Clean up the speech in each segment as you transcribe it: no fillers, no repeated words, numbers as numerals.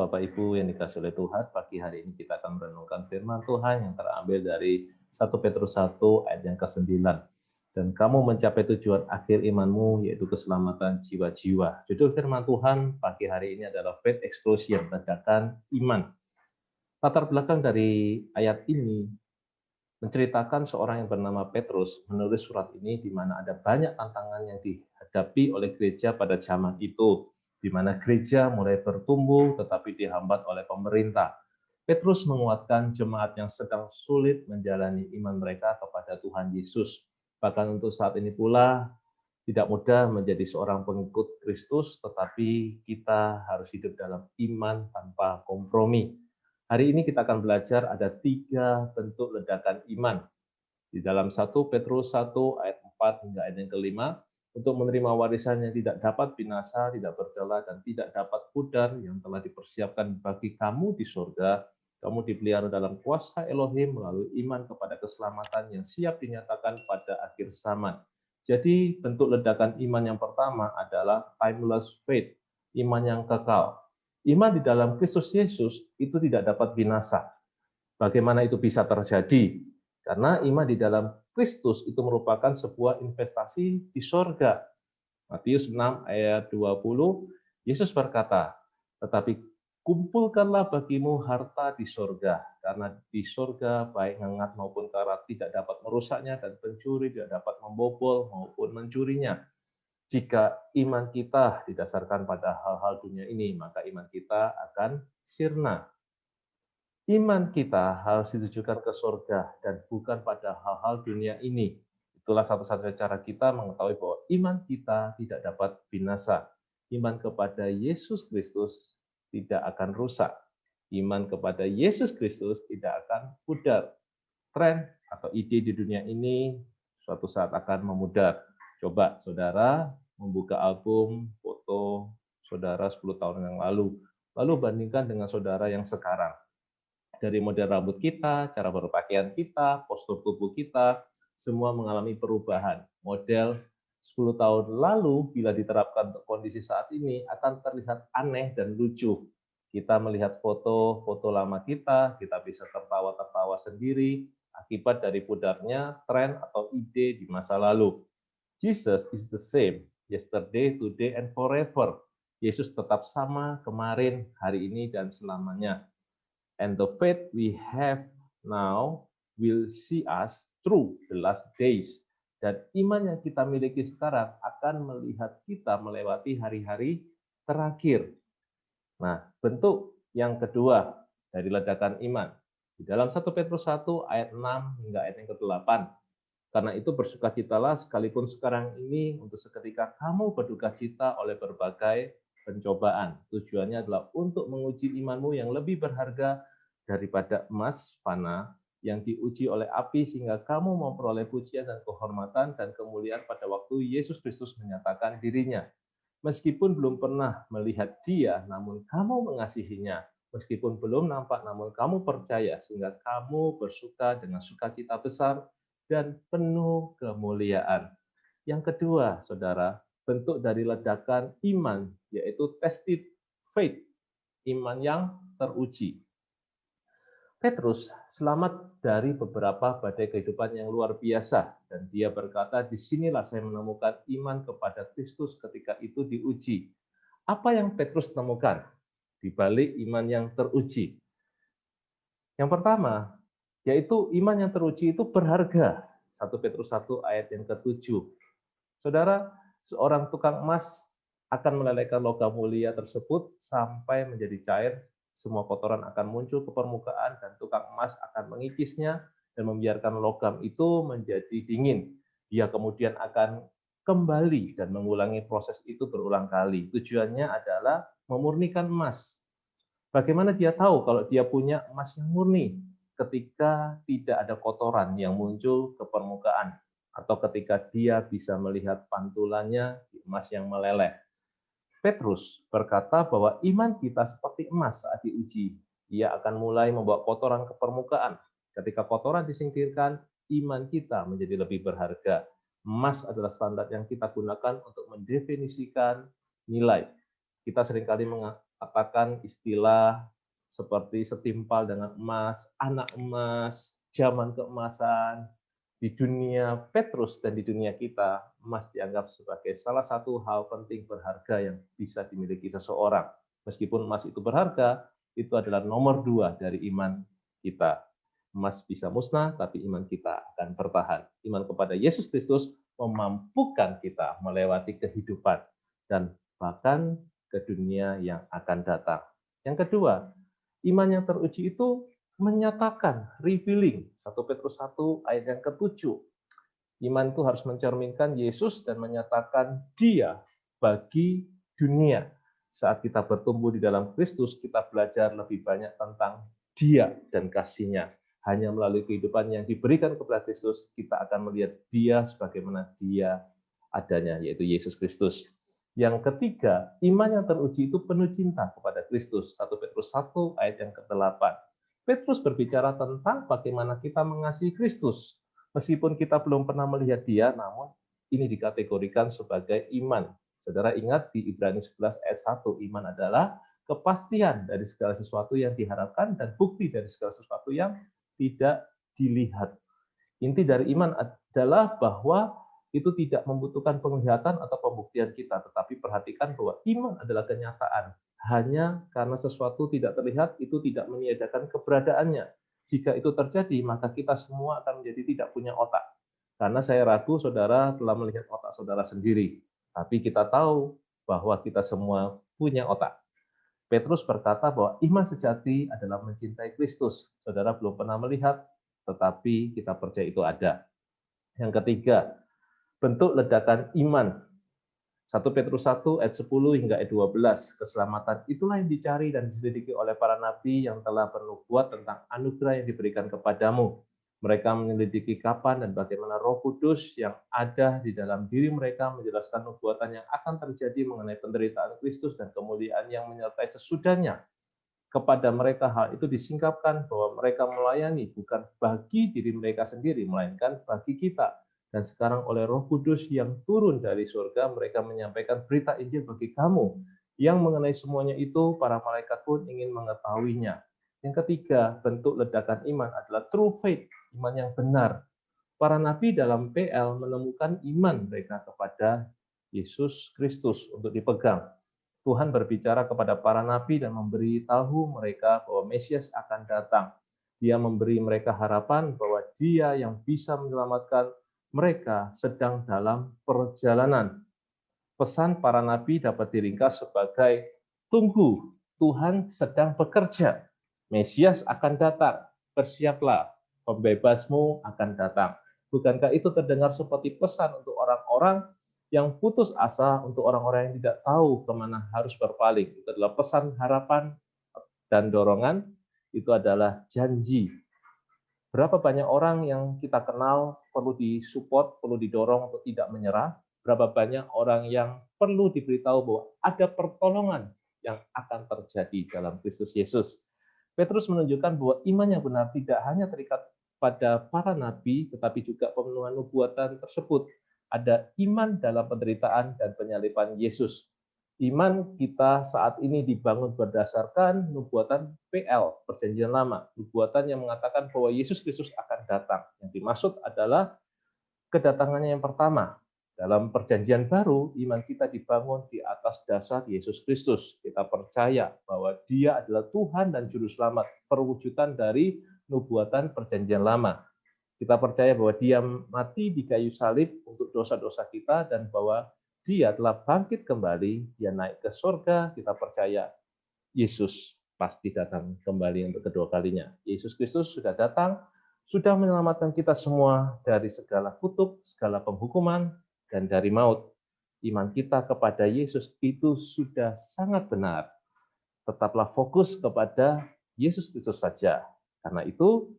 Bapak Ibu yang dikasihi oleh Tuhan, pagi hari ini kita akan merenungkan firman Tuhan yang terambil dari 1 Petrus 1 ayat yang ke-9. Dan kamu mencapai tujuan akhir imanmu, yaitu keselamatan jiwa-jiwa. Judul firman Tuhan pagi hari ini adalah Faith Explosion, ledakan iman. Latar belakang dari ayat ini menceritakan seorang yang bernama Petrus menulis surat ini di mana ada banyak tantangan yang dihadapi oleh gereja pada zaman itu, di mana gereja mulai bertumbuh tetapi dihambat oleh pemerintah. Petrus menguatkan jemaat yang sedang sulit menjalani iman mereka kepada Tuhan Yesus. Bahkan untuk saat ini pula tidak mudah menjadi seorang pengikut Kristus, tetapi kita harus hidup dalam iman tanpa kompromi. Hari ini kita akan belajar ada 3 bentuk ledakan iman. Di dalam 1 Petrus 1 ayat 4 hingga ayat yang ke-5, untuk menerima warisan yang tidak dapat binasa, tidak bercela, dan tidak dapat pudar yang telah dipersiapkan bagi kamu di surga, kamu dipelihara dalam kuasa Elohim melalui iman kepada keselamatan yang siap dinyatakan pada akhir zaman. Jadi bentuk ledakan iman yang pertama adalah timeless faith, iman yang kekal. Iman di dalam Kristus Yesus itu tidak dapat binasa. Bagaimana itu bisa terjadi? Karena iman di dalam Kristus itu merupakan sebuah investasi di sorga. Matius 6 ayat 20, Yesus berkata, tetapi kumpulkanlah bagimu harta di sorga, karena di sorga baik hangat maupun karat tidak dapat merusaknya, dan pencuri tidak dapat membobol maupun mencurinya. Jika iman kita didasarkan pada hal-hal dunia ini, maka iman kita akan sirna. Iman kita harus ditujukan ke surga dan bukan pada hal-hal dunia ini. Itulah satu-satunya cara kita mengetahui bahwa iman kita tidak dapat binasa. Iman kepada Yesus Kristus tidak akan rusak. Iman kepada Yesus Kristus tidak akan pudar. Tren atau ide di dunia ini suatu saat akan memudar. Coba saudara membuka album foto saudara 10 tahun yang lalu bandingkan dengan saudara yang sekarang. Dari model rambut kita, cara berpakaian kita, postur tubuh kita, semua mengalami perubahan. Model 10 tahun lalu bila diterapkan untuk kondisi saat ini akan terlihat aneh dan lucu. Kita melihat foto-foto lama kita bisa tertawa-tertawa sendiri akibat dari pudarnya tren atau ide di masa lalu. Jesus is the same, yesterday, today, and forever. Yesus tetap sama kemarin, hari ini, dan selamanya. And the faith we have now will see us through the last days. Dan iman yang kita miliki sekarang akan melihat kita melewati hari-hari terakhir. Nah, bentuk yang kedua dari ledakan iman. Di dalam 1 Petrus 1 ayat 6 hingga ayat yang ke-8. Karena itu bersukacitalah sekalipun sekarang ini untuk seketika kamu berduka cita oleh berbagai pencobaan. Tujuannya adalah untuk menguji imanmu yang lebih berharga daripada emas fana yang diuji oleh api sehingga kamu memperoleh pujian dan kehormatan dan kemuliaan pada waktu Yesus Kristus menyatakan dirinya. Meskipun belum pernah melihat Dia, namun kamu mengasihinya. Meskipun belum nampak, namun kamu percaya sehingga kamu bersuka dengan sukacita besar dan penuh kemuliaan. Yang kedua, saudara, bentuk dari ledakan iman, yaitu tested faith, iman yang teruji. Petrus selamat dari beberapa badai kehidupan yang luar biasa, dan dia berkata, disinilah saya menemukan iman kepada Kristus ketika itu diuji. Apa yang Petrus temukan di balik iman yang teruji? Yang pertama, yaitu iman yang teruji itu berharga. 1 Petrus 1 ayat yang ke-7. Saudara, seorang tukang emas akan melelehkan logam mulia tersebut sampai menjadi cair, semua kotoran akan muncul ke permukaan dan tukang emas akan mengikisnya dan membiarkan logam itu menjadi dingin. Dia kemudian akan kembali dan mengulangi proses itu berulang kali. Tujuannya adalah memurnikan emas. Bagaimana dia tahu kalau dia punya emas yang murni? Ketika tidak ada kotoran yang muncul ke permukaan, atau ketika dia bisa melihat pantulannya di emas yang meleleh. Petrus berkata bahwa iman kita seperti emas saat diuji. Ia akan mulai membawa kotoran ke permukaan. Ketika kotoran disingkirkan, iman kita menjadi lebih berharga. Emas adalah standar yang kita gunakan untuk mendefinisikan nilai. Kita seringkali katakan istilah seperti setimpal dengan emas, anak emas, zaman keemasan. Di dunia Petrus dan di dunia kita, emas dianggap sebagai salah satu hal penting berharga yang bisa dimiliki seseorang. Meskipun emas itu berharga, itu adalah nomor 2 dari iman kita. Emas bisa musnah, tapi iman kita akan bertahan. Iman kepada Yesus Kristus memampukan kita melewati kehidupan dan bahkan ke dunia yang akan datang. Yang kedua, iman yang teruji itu menyatakan, revealing. 1 Petrus 1 ayat yang ke-7. Iman itu harus mencerminkan Yesus dan menyatakan Dia bagi dunia. Saat kita bertumbuh di dalam Kristus, kita belajar lebih banyak tentang Dia dan kasih-Nya. Hanya melalui kehidupan yang diberikan kepada Kristus, kita akan melihat Dia sebagaimana Dia adanya, yaitu Yesus Kristus. Yang ketiga, iman yang teruji itu penuh cinta kepada Kristus. 1 Petrus 1 ayat yang ke-8. Petrus berbicara tentang bagaimana kita mengasihi Kristus. Meskipun kita belum pernah melihat Dia, namun ini dikategorikan sebagai iman. Saudara ingat di Ibrani 11 ayat 1, iman adalah kepastian dari segala sesuatu yang diharapkan dan bukti dari segala sesuatu yang tidak dilihat. Inti dari iman adalah bahwa itu tidak membutuhkan penglihatan atau pembuktian kita, tetapi perhatikan bahwa iman adalah kenyataan. Hanya karena sesuatu tidak terlihat, itu tidak meniadakan keberadaannya. Jika itu terjadi, maka kita semua akan menjadi tidak punya otak. Karena saya ragu saudara telah melihat otak saudara sendiri. Tapi kita tahu bahwa kita semua punya otak. Petrus berkata bahwa iman sejati adalah mencintai Kristus. Saudara belum pernah melihat, tetapi kita percaya itu ada. Yang ketiga, bentuk ledakan iman. 1 Petrus 1 ayat 10 hingga ayat 12. Keselamatan itulah yang dicari dan diselidiki oleh para nabi yang telah bernubuat tentang anugerah yang diberikan kepadamu. Mereka menyelidiki kapan dan bagaimana Roh Kudus yang ada di dalam diri mereka menjelaskan nubuatan yang akan terjadi mengenai penderitaan Kristus dan kemuliaan yang menyertai sesudahnya. Kepada mereka hal itu disingkapkan bahwa mereka melayani bukan bagi diri mereka sendiri, melainkan bagi kita. Dan sekarang oleh Roh Kudus yang turun dari surga, mereka menyampaikan berita Injil bagi kamu. Yang mengenai semuanya itu, para malaikat pun ingin mengetahuinya. Yang ketiga, bentuk ledakan iman adalah true faith, iman yang benar. Para nabi dalam PL menemukan iman mereka kepada Yesus Kristus untuk dipegang. Tuhan berbicara kepada para nabi dan memberi tahu mereka bahwa Mesias akan datang. Dia memberi mereka harapan bahwa Dia yang bisa menyelamatkan mereka sedang dalam perjalanan. Pesan para nabi dapat diringkas sebagai tunggu, Tuhan sedang bekerja. Mesias akan datang, bersiaplah, pembebasmu akan datang. Bukankah itu terdengar seperti pesan untuk orang-orang yang putus asa, untuk orang-orang yang tidak tahu kemana harus berpaling? Itu adalah pesan harapan dan dorongan, itu adalah janji. Berapa banyak orang yang kita kenal perlu disupport, perlu didorong untuk tidak menyerah. Berapa banyak orang yang perlu diberitahu bahwa ada pertolongan yang akan terjadi dalam Kristus Yesus. Petrus menunjukkan bahwa iman yang benar tidak hanya terikat pada para nabi, tetapi juga pemenuhan nubuatan tersebut. Ada iman dalam penderitaan dan penyaliban Yesus. Iman kita saat ini dibangun berdasarkan nubuatan PL, Perjanjian Lama, nubuatan yang mengatakan bahwa Yesus Kristus akan datang. Yang dimaksud adalah kedatangannya yang pertama. Dalam Perjanjian Baru, iman kita dibangun di atas dasar Yesus Kristus. Kita percaya bahwa Dia adalah Tuhan dan Juru Selamat, perwujudan dari nubuatan Perjanjian Lama. Kita percaya bahwa Dia mati di kayu salib untuk dosa-dosa kita dan bahwa Dia telah bangkit kembali, Dia naik ke surga, kita percaya Yesus pasti datang kembali untuk kedua kalinya. Yesus Kristus sudah datang, sudah menyelamatkan kita semua dari segala kutuk, segala penghukuman, dan dari maut. Iman kita kepada Yesus itu sudah sangat benar. Tetaplah fokus kepada Yesus Kristus saja. Karena itu,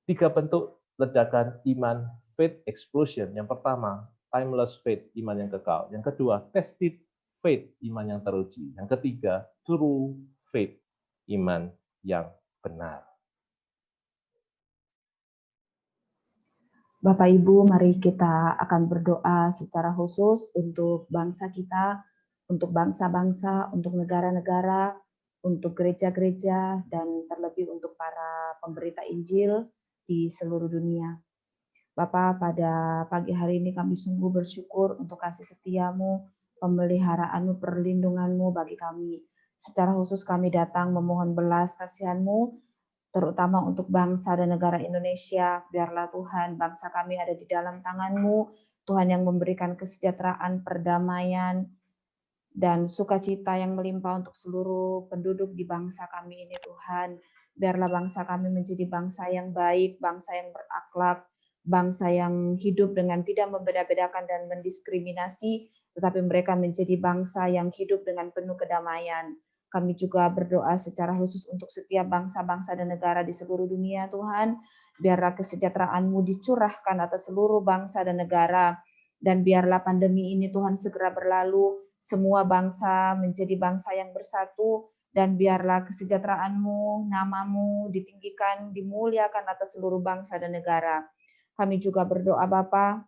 3 bentuk ledakan iman, faith explosion. Yang pertama, timeless faith, iman yang kekal. Yang kedua, tested faith, iman yang teruji. Yang ketiga, true faith, iman yang benar. Bapak Ibu, mari kita akan berdoa secara khusus untuk bangsa kita, untuk bangsa-bangsa, untuk negara-negara, untuk gereja-gereja, dan terlebih untuk para pemberita Injil di seluruh dunia. Bapa, pada pagi hari ini kami sungguh bersyukur untuk kasih setiamu, pemeliharaanmu, perlindunganmu bagi kami. Secara khusus kami datang memohon belas kasihanmu, terutama untuk bangsa dan negara Indonesia. Biarlah Tuhan, bangsa kami ada di dalam tangan-Mu, Tuhan yang memberikan kesejahteraan, perdamaian, dan sukacita yang melimpah untuk seluruh penduduk di bangsa kami ini, Tuhan. Biarlah bangsa kami menjadi bangsa yang baik, bangsa yang berakhlak, bangsa yang hidup dengan tidak membeda-bedakan dan mendiskriminasi, tetapi mereka menjadi bangsa yang hidup dengan penuh kedamaian. Kami juga berdoa secara khusus untuk setiap bangsa-bangsa dan negara di seluruh dunia, Tuhan. Biarlah kesejahteraan-Mu dicurahkan atas seluruh bangsa dan negara, dan biarlah pandemi ini, Tuhan, segera berlalu, semua bangsa menjadi bangsa yang bersatu, dan biarlah kesejahteraan-Mu, nama-Mu ditinggikan, dimuliakan atas seluruh bangsa dan negara. Kami juga berdoa Bapa,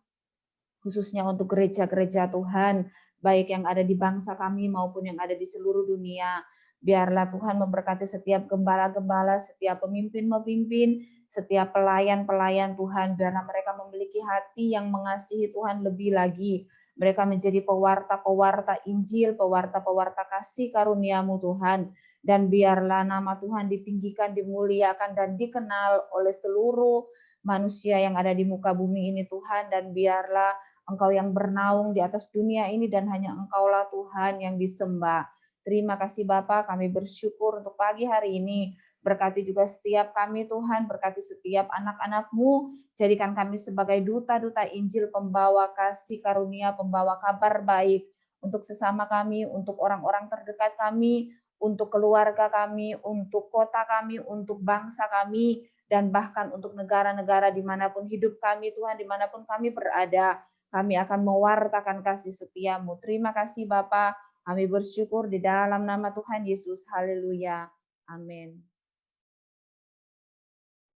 khususnya untuk gereja-gereja Tuhan, baik yang ada di bangsa kami maupun yang ada di seluruh dunia. Biarlah Tuhan memberkati setiap gembala-gembala, setiap pemimpin-pemimpin, setiap pelayan-pelayan Tuhan. Biarlah mereka memiliki hati yang mengasihi Tuhan lebih lagi. Mereka menjadi pewarta-pewarta Injil, pewarta-pewarta kasih karunia-Mu Tuhan. Dan biarlah nama Tuhan ditinggikan, dimuliakan, dan dikenal oleh seluruh manusia yang ada di muka bumi ini Tuhan. Dan biarlah Engkau yang bernaung di atas dunia ini, dan hanya Engkaulah Tuhan yang disembah. Terima kasih Bapa, kami bersyukur untuk pagi hari ini. Berkati juga setiap kami Tuhan, berkati setiap anak-anak-Mu, jadikan kami sebagai duta-duta Injil, pembawa kasih karunia, pembawa kabar baik untuk sesama kami, untuk orang-orang terdekat kami, untuk keluarga kami, untuk kota kami, untuk bangsa kami, dan bahkan untuk negara-negara dimanapun hidup kami Tuhan, dimanapun kami berada. Kami akan mewartakan kasih setia-Mu. Terima kasih Bapa. Kami bersyukur di dalam nama Tuhan Yesus. Haleluya. Amin.